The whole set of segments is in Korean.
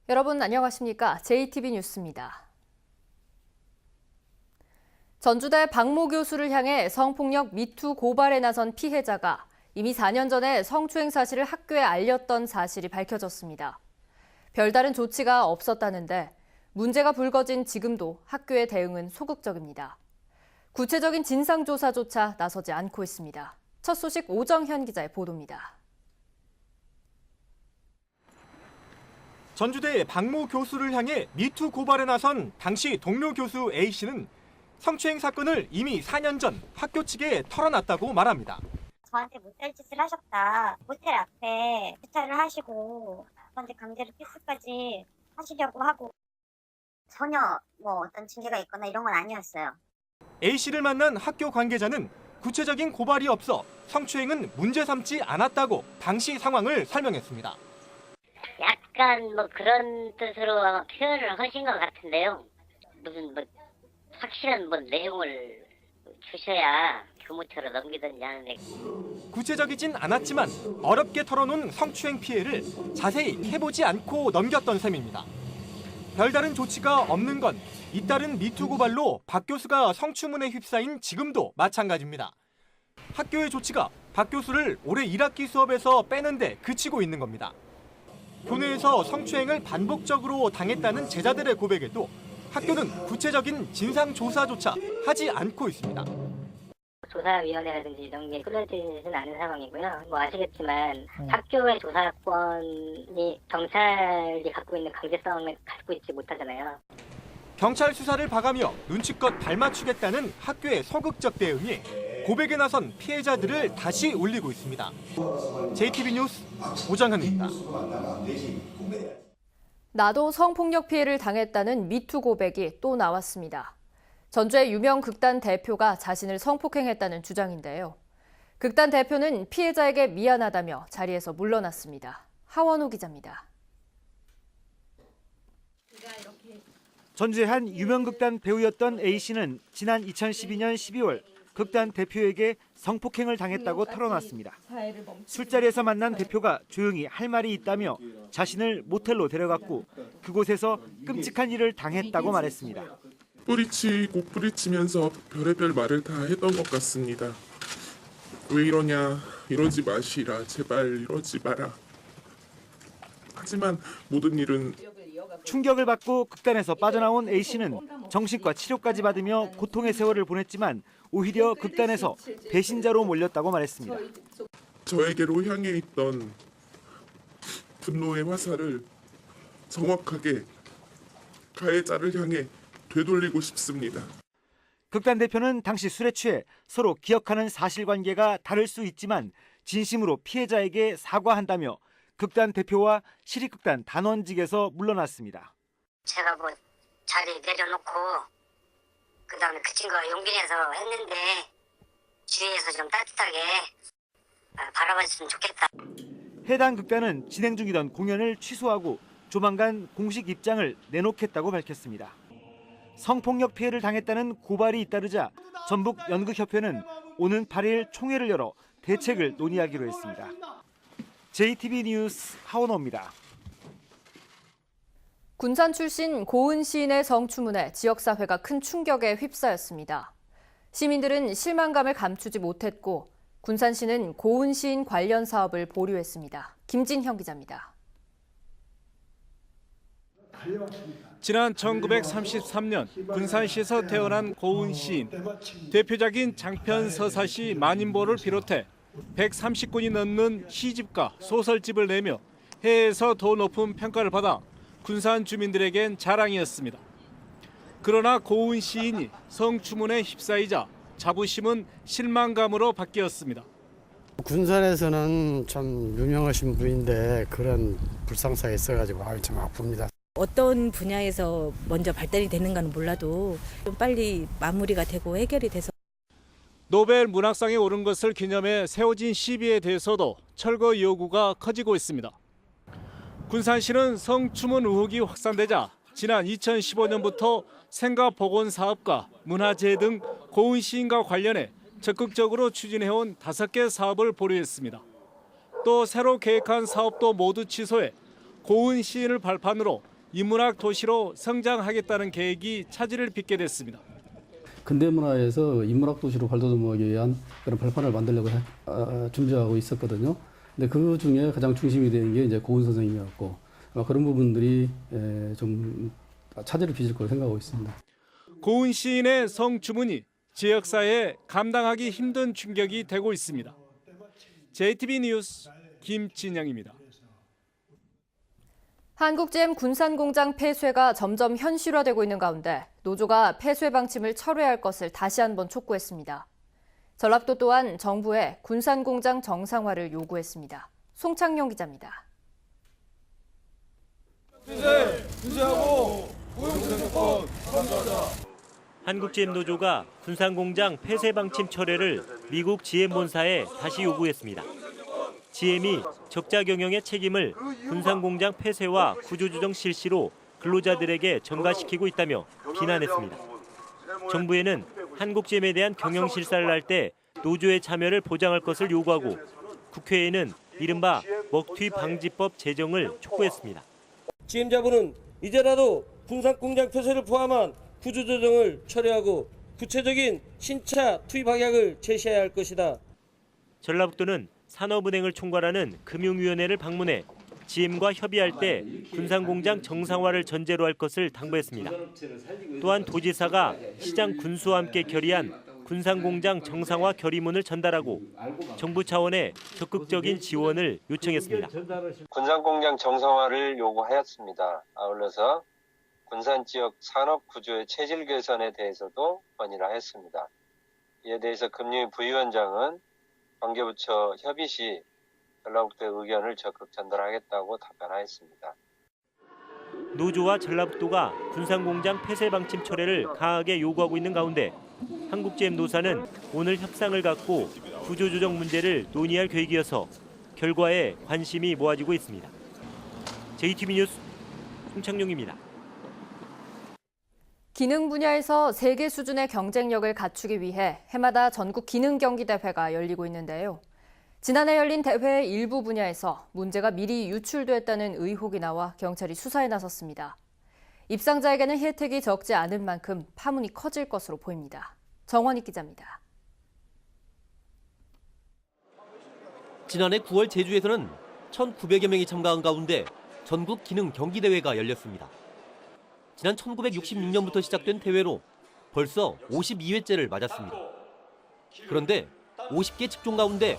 여러분 안녕하십니까? JTB 뉴스입니다. 전주대 박모 교수를 향해 성폭력 미투 고발에 나선 피해자가 이미 4년 전에 성추행 사실을 학교에 알렸던 사실이 밝혀졌습니다. 별다른 조치가 없었다는데 문제가 불거진 지금도 학교의 대응은 소극적입니다. 구체적인 진상조사조차 나서지 않고 있습니다. 첫 소식 오정현 기자의 보도입니다. 전주대 박모 교수를 향해 미투 고발에 나선 당시 동료 교수 A씨는 성추행 사건을 이미 4년 전 학교 측에 털어놨다고 말합니다. 저한테 못될 짓을 하셨다. 모텔 앞에 주차를 하시고 저한테 강제로 키스까지 하시려고 하고 전혀 어떤 징계가 있거나 이런 건 아니었어요. A씨를 만난 학교 관계자는 구체적인 고발이 없어 성추행은 문제 삼지 않았다고 당시 상황을 설명했습니다. 약간 그런 뜻으로 아마 표현을 하신 것 같은데요. 무슨 확실한 내용을 주셔야 교무처로 넘기든지 하는데. 구체적이진 않았지만 어렵게 털어놓은 성추행 피해를 자세히 해보지 않고 넘겼던 셈입니다. 별다른 조치가 없는 건 잇따른 미투 고발로 박 교수가 성추문에 휩싸인 지금도 마찬가지입니다. 학교의 조치가 박 교수를 올해 1학기 수업에서 빼는데 그치고 있는 겁니다. 교내에서 성추행을 반복적으로 당했다는 제자들의 고백에도 학교는 구체적인 진상조사조차 하지 않고 있습니다. 조사위원회라든지 이런 게 끌어지지는 않은 상황이고요. 아시겠지만 학교의 조사권이 경찰이 갖고 있는 강제성을 갖고 있지 못하잖아요. 경찰 수사를 봐가며 눈치껏 발맞추겠다는 학교의 소극적 대응이 고백에 나선 피해자들을 다시 울리고 있습니다. JTB 뉴스 오정현입니다. 나도 성폭력 피해를 당했다는 미투 고백이 또 나왔습니다. 전주의 유명 극단 대표가 자신을 성폭행했다는 주장인데요. 극단 대표는 피해자에게 미안하다며 자리에서 물러났습니다. 하원우 기자입니다. 전주의 한 유명 극단 배우였던 A씨는 지난 2012년 12월 극단 대표에게 성폭행을 당했다고 털어놨습니다. 술자리에서 만난 대표가 조용히 할 말이 있다며 자신을 모텔로 데려갔고 그곳에서 끔찍한 일을 당했다고 말했습니다. 뿌리치고 뿌리치면서 별의별 말을 다 했던 것 같습니다. 왜 이러냐, 이러지 마시라, 제발 이러지 마라. 하지만 모든 일은 충격을 받고 극단에서 빠져나온 A씨는 정신과 치료까지 받으며 고통의 세월을 보냈지만 오히려 극단에서 배신자로 몰렸다고 말했습니다. 저에게로 향해 있던 분노의 화살을 정확하게 가해자를 향해 되돌리고 싶습니다. 극단 대표는 당시 술에 취해 서로 기억하는 사실관계가 다를 수 있지만 진심으로 피해자에게 사과한다며 극단 대표와 시립극단 단원직에서 물러났습니다. 제가 자리 내려놓고 그다음에 그 친구가 용기 내서 했는데 주위에서 좀 따뜻하게 바라봐줬으면 좋겠다. 해당 극단은 진행 중이던 공연을 취소하고 조만간 공식 입장을 내놓겠다고 밝혔습니다. 성폭력 피해를 당했다는 고발이 잇따르자 전북연극협회는 오는 8일 총회를 열어 대책을 논의하기로 했습니다. JTB 뉴스 하원호입니다. 군산 출신 고은 시인의 성추문에 지역사회가 큰 충격에 휩싸였습니다. 시민들은 실망감을 감추지 못했고 군산시는 고은 시인 관련 사업을 보류했습니다. 김진형 기자입니다. 지난 1933년 군산시에서 태어난 고은 시인. 대표작인 장편 서사시 만인보를 비롯해 130권이 넘는 시집과 소설집을 내며 해외에서 더 높은 평가를 받아 군산 주민들에겐 자랑이었습니다. 그러나 고은 시인이 성추문에 휩싸이자 자부심은 실망감으로 바뀌었습니다. 군산에서는 참 유명하신 분인데 그런 불상사가 있어가지고 참 아픕니다. 어떤 분야에서 먼저 발달이 되는가는 몰라도 좀 빨리 마무리가 되고 해결이 돼서. 노벨 문학상에 오른 것을 기념해 세워진 시비에 대해서도 철거 요구가 커지고 있습니다. 군산시는 성추문 의혹이 확산되자 지난 2015년부터 생가보건사업과 문화재 등 고은 시인과 관련해 적극적으로 추진해온 5개 사업을 보류했습니다. 또 새로 계획한 사업도 모두 취소해 고은 시인을 발판으로 인문학 도시로 성장하겠다는 계획이 차질을 빚게 됐습니다. 근대문화에서 인문학 도시로 발돋움하기 위한 그런 발판을 만들려고 준비하고 있었거든요. 근데 그 중에 가장 중심이 되는 게 이제 고은 선생님이었고 그런 부분들이 좀 차질을 빚을 거라고 생각하고 있습니다. 고은 시인의 성주문이 지역사회에 감당하기 힘든 충격이 되고 있습니다. JTB 뉴스 김진영입니다. 한국GM 군산공장 폐쇄가 점점 현실화되고 있는 가운데 노조가 폐쇄 방침을 철회할 것을 다시 한번 촉구했습니다. 전라북도 또한 정부에 군산공장 정상화를 요구했습니다. 송창용 기자입니다. 한국GM 노조가 군산공장 폐쇄 방침 철회를 미국 GM 본사에 다시 요구했습니다. GM이 적자 경영의 책임을 군산공장 폐쇄와 구조조정 실시로 근로자들에게 전가시키고 있다며 비난했습니다. 정부에는 한국GM에 대한 경영 실사를 할 때 노조의 참여를 보장할 것을 요구하고 국회에는 이른바 먹튀 방지법 제정을 촉구했습니다. GM 자본은 이제라도 군산공장 폐쇄를 포함한 구조조정을 철회하고 구체적인 신차 투입 방향을 제시해야 할 것이다. 전라북도는 산업은행을 총괄하는 금융위원회를 방문해 GM과 협의할 때 군산공장 정상화를 전제로 할 것을 당부했습니다. 또한 도지사가 시장 군수와 함께 결의한 군산공장 정상화 결의문을 전달하고 정부 차원의 적극적인 지원을 요청했습니다. 군산공장 정상화를 요구하였습니다. 아울러서 군산 지역 산업 구조의 체질 개선에 대해서도 건의를 했습니다. 이에 대해서 금융위 부위원장은 관계부처 협의 시 전라북도의 의견을 적극 전달하겠다고 답변하였습니다. 노조와 전라북도가 군산공장 폐쇄 방침 철회를 강하게 요구하고 있는 가운데 한국GM 노사는 오늘 협상을 갖고 구조조정 문제를 논의할 계획이어서 결과에 관심이 모아지고 있습니다. JTB 뉴스 송창용입니다. 기능 분야에서 세계 수준의 경쟁력을 갖추기 위해 해마다 전국 기능 경기 대회가 열리고 있는데요. 지난해 열린 대회의 일부 분야에서 문제가 미리 유출됐다는 의혹이 나와 경찰이 수사에 나섰습니다. 입상자에게는 혜택이 적지 않은 만큼 파문이 커질 것으로 보입니다. 정원익 기자입니다. 지난해 9월 제주에서는 1,900여 명이 참가한 가운데 전국 기능 경기 대회가 열렸습니다. 지난 1966년부터 시작된 대회로 벌써 52회째를 맞았습니다. 그런데 50개 직종 가운데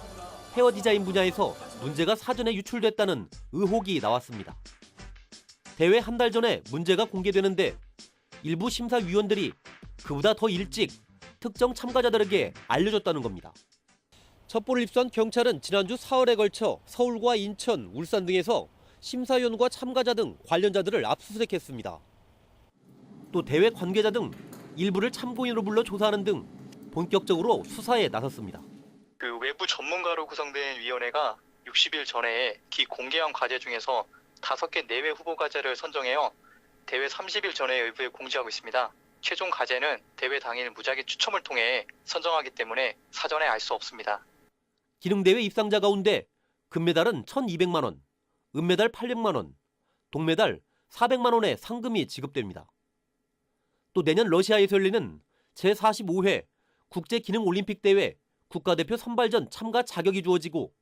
헤어 디자인 분야에서 문제가 사전에 유출됐다는 의혹이 나왔습니다. 대회 한 달 전에 문제가 공개되는데 일부 심사위원들이 그보다 더 일찍 특정 참가자들에게 알려줬다는 겁니다. 첩보를 입수한 경찰은 지난주 4월에 걸쳐 서울과 인천, 울산 등에서 심사위원과 참가자 등 관련자들을 압수수색했습니다. 또 대회 관계자 등 일부를 참고인으로 불러 조사하는 등 본격적으로 수사에 나섰습니다. 그 외부 전문가로 구성된 위원회가 60일 전에 기공개한 과제 중에서 5개 내외 후보 과제를 선정해요. 대회 30일 전에 외부에 공지하고 있습니다. 최종 과제는 대회 당일 무작위 추첨을 통해 선정하기 때문에 사전에 알 수 없습니다. 기능대회 입상자 가운데 금메달은 1,200만 원, 은메달 800만 원, 동메달 400만 원의 상금이 지급됩니다. 또 내년 러시아에서 열리는 제45회 국제기능올림픽대회 국가대표 선발전 참가 자격이 주어지고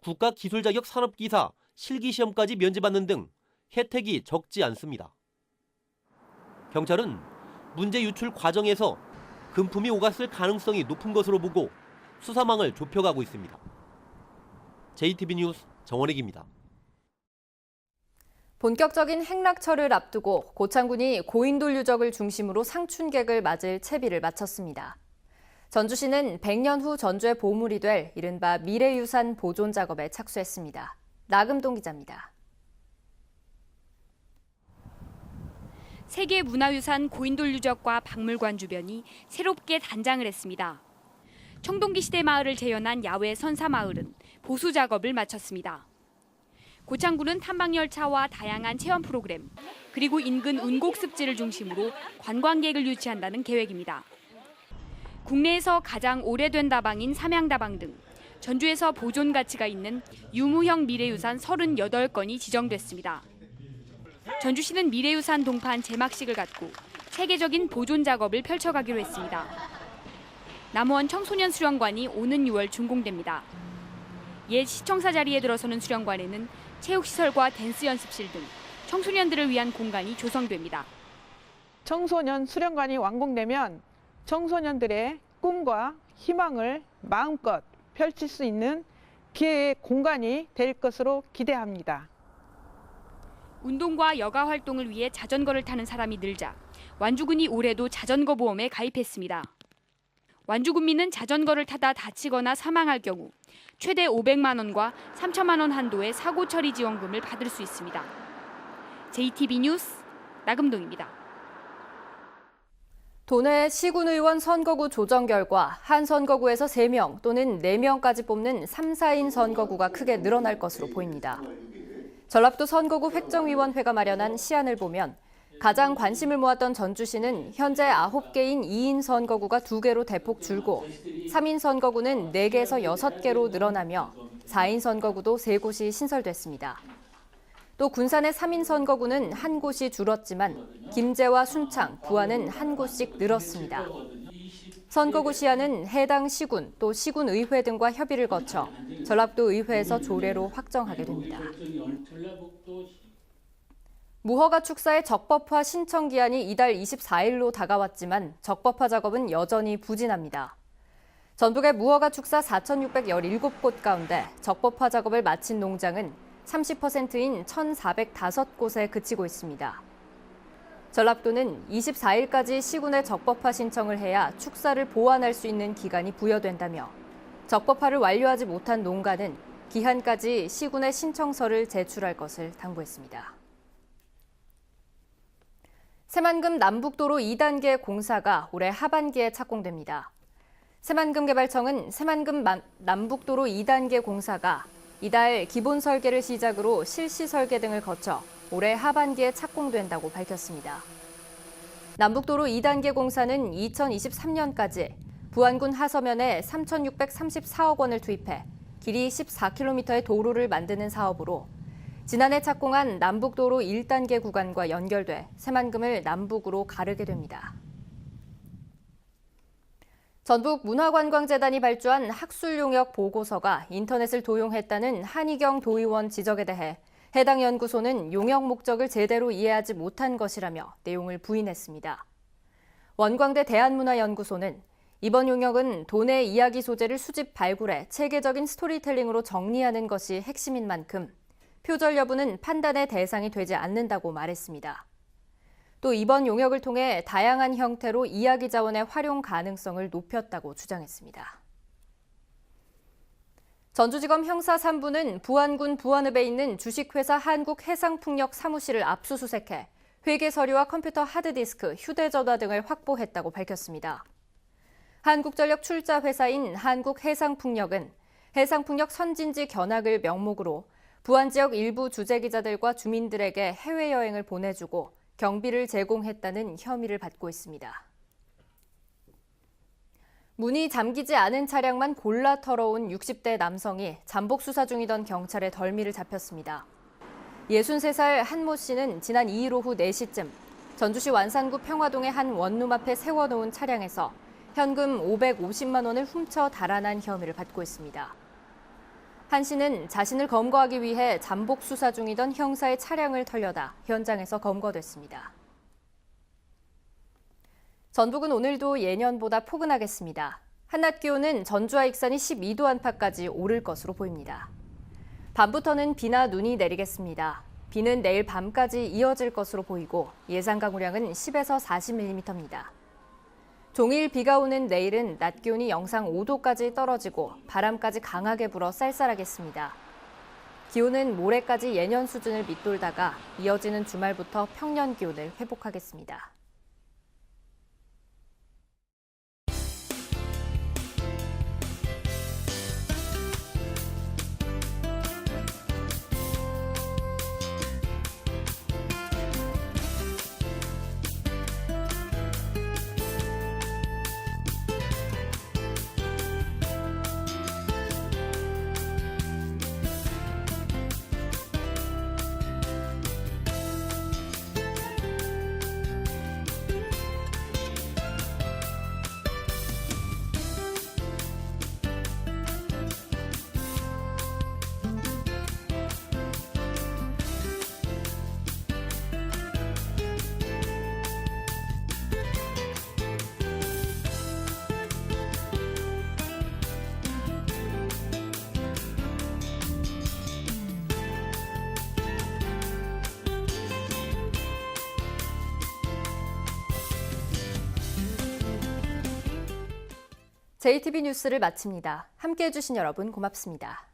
국가기술자격 산업기사 실기시험까지 면제받는 등 혜택이 적지 않습니다. 경찰은 문제 유출 과정에서 금품이 오갔을 가능성이 높은 것으로 보고 수사망을 좁혀가고 있습니다. JTB 뉴스 정원익입니다. 본격적인 행락철을 앞두고 고창군이 고인돌 유적을 중심으로 상춘객을 맞을 채비를 마쳤습니다. 전주시는 100년 후 전주의 보물이 될 이른바 미래유산 보존 작업에 착수했습니다. 나금동 기자입니다. 세계문화유산 고인돌 유적과 박물관 주변이 새롭게 단장을 했습니다. 청동기 시대 마을을 재현한 야외 선사마을은 보수 작업을 마쳤습니다. 고창군은 탐방열차와 다양한 체험 프로그램, 그리고 인근 운곡습지를 중심으로 관광객을 유치한다는 계획입니다. 국내에서 가장 오래된 다방인 삼양다방 등 전주에서 보존 가치가 있는 유무형 미래유산 38건이 지정됐습니다. 전주시는 미래유산 동판 제막식을 갖고 체계적인 보존 작업을 펼쳐가기로 했습니다. 남원 청소년 수련관이 오는 6월 준공됩니다. 옛 시청사 자리에 들어서는 수련관에는 체육시설과 댄스 연습실 등 청소년들을 위한 공간이 조성됩니다. 청소년 수련관이 완공되면 청소년들의 꿈과 희망을 마음껏 펼칠 수 있는 기회의 공간이 될 것으로 기대합니다. 운동과 여가 활동을 위해 자전거를 타는 사람이 늘자 완주군이 올해도 자전거 보험에 가입했습니다. 완주군민은 자전거를 타다 다치거나 사망할 경우 최대 500만 원과 3천만 원 한도의 사고 처리 지원금을 받을 수 있습니다. JTB 뉴스 나금동입니다. 도내 시군의원 선거구 조정 결과 한 선거구에서 3명 또는 4명까지 뽑는 3, 4인 선거구가 크게 늘어날 것으로 보입니다. 전라북도 선거구 획정위원회가 마련한 시안을 보면 가장 관심을 모았던 전주시는 현재 9개인 2인 선거구가 2개로 대폭 줄고 3인 선거구는 4개에서 6개로 늘어나며 4인 선거구도 3곳이 신설됐습니다. 또 군산의 3인 선거구는 1곳이 줄었지만 김제와 순창, 부안은 1곳씩 늘었습니다. 선거구 시안은 해당 시군 또 시군의회 등과 협의를 거쳐 전라북도 의회에서 조례로 확정하게 됩니다. 무허가 축사의 적법화 신청 기한이 이달 24일로 다가왔지만 적법화 작업은 여전히 부진합니다. 전북의 무허가 축사 4,617곳 가운데 적법화 작업을 마친 농장은 30%인 1,405곳에 그치고 있습니다. 전라북도는 24일까지 시군에 적법화 신청을 해야 축사를 보완할 수 있는 기간이 부여된다며 적법화를 완료하지 못한 농가는 기한까지 시군에 신청서를 제출할 것을 당부했습니다. 새만금 남북도로 2단계 공사가 올해 하반기에 착공됩니다. 새만금개발청은 새만금 남북도로 2단계 공사가 이달 기본 설계를 시작으로 실시 설계 등을 거쳐 올해 하반기에 착공된다고 밝혔습니다. 남북도로 2단계 공사는 2023년까지 부안군 하서면에 3,634억 원을 투입해 길이 14km의 도로를 만드는 사업으로 지난해 착공한 남북도로 1단계 구간과 연결돼 새만금을 남북으로 가르게 됩니다. 전북문화관광재단이 발주한 학술용역 보고서가 인터넷을 도용했다는 한희경 도의원 지적에 대해 해당 연구소는 용역 목적을 제대로 이해하지 못한 것이라며 내용을 부인했습니다. 원광대 대한문화연구소는 이번 용역은 도내 이야기 소재를 수집 발굴해 체계적인 스토리텔링으로 정리하는 것이 핵심인 만큼 표절 여부는 판단의 대상이 되지 않는다고 말했습니다. 또 이번 용역을 통해 다양한 형태로 이야기 자원의 활용 가능성을 높였다고 주장했습니다. 전주지검 형사 3부는 부안군 부안읍에 있는 주식회사 한국해상풍력 사무실을 압수수색해 회계 서류와 컴퓨터 하드디스크, 휴대전화 등을 확보했다고 밝혔습니다. 한국전력 출자 회사인 한국해상풍력은 해상풍력 선진지 견학을 명목으로 부안 지역 일부 주재기자들과 주민들에게 해외여행을 보내주고 경비를 제공했다는 혐의를 받고 있습니다. 문이 잠기지 않은 차량만 골라 털어온 60대 남성이 잠복 수사 중이던 경찰에 덜미를 잡혔습니다. 63살 한모 씨는 지난 2일 오후 4시쯤 전주시 완산구 평화동의 한 원룸 앞에 세워놓은 차량에서 현금 550만 원을 훔쳐 달아난 혐의를 받고 있습니다. 한 씨는 자신을 검거하기 위해 잠복 수사 중이던 형사의 차량을 털려다 현장에서 검거됐습니다. 전북은 오늘도 예년보다 포근하겠습니다. 한낮 기온은 전주와 익산이 12도 안팎까지 오를 것으로 보입니다. 밤부터는 비나 눈이 내리겠습니다. 비는 내일 밤까지 이어질 것으로 보이고 예상 강우량은 10에서 40mm입니다. 종일 비가 오는 내일은 낮 기온이 영상 5도까지 떨어지고 바람까지 강하게 불어 쌀쌀하겠습니다. 기온은 모레까지 예년 수준을 밑돌다가 이어지는 주말부터 평년 기온을 회복하겠습니다. JTB 뉴스를 마칩니다. 함께해 주신 여러분 고맙습니다.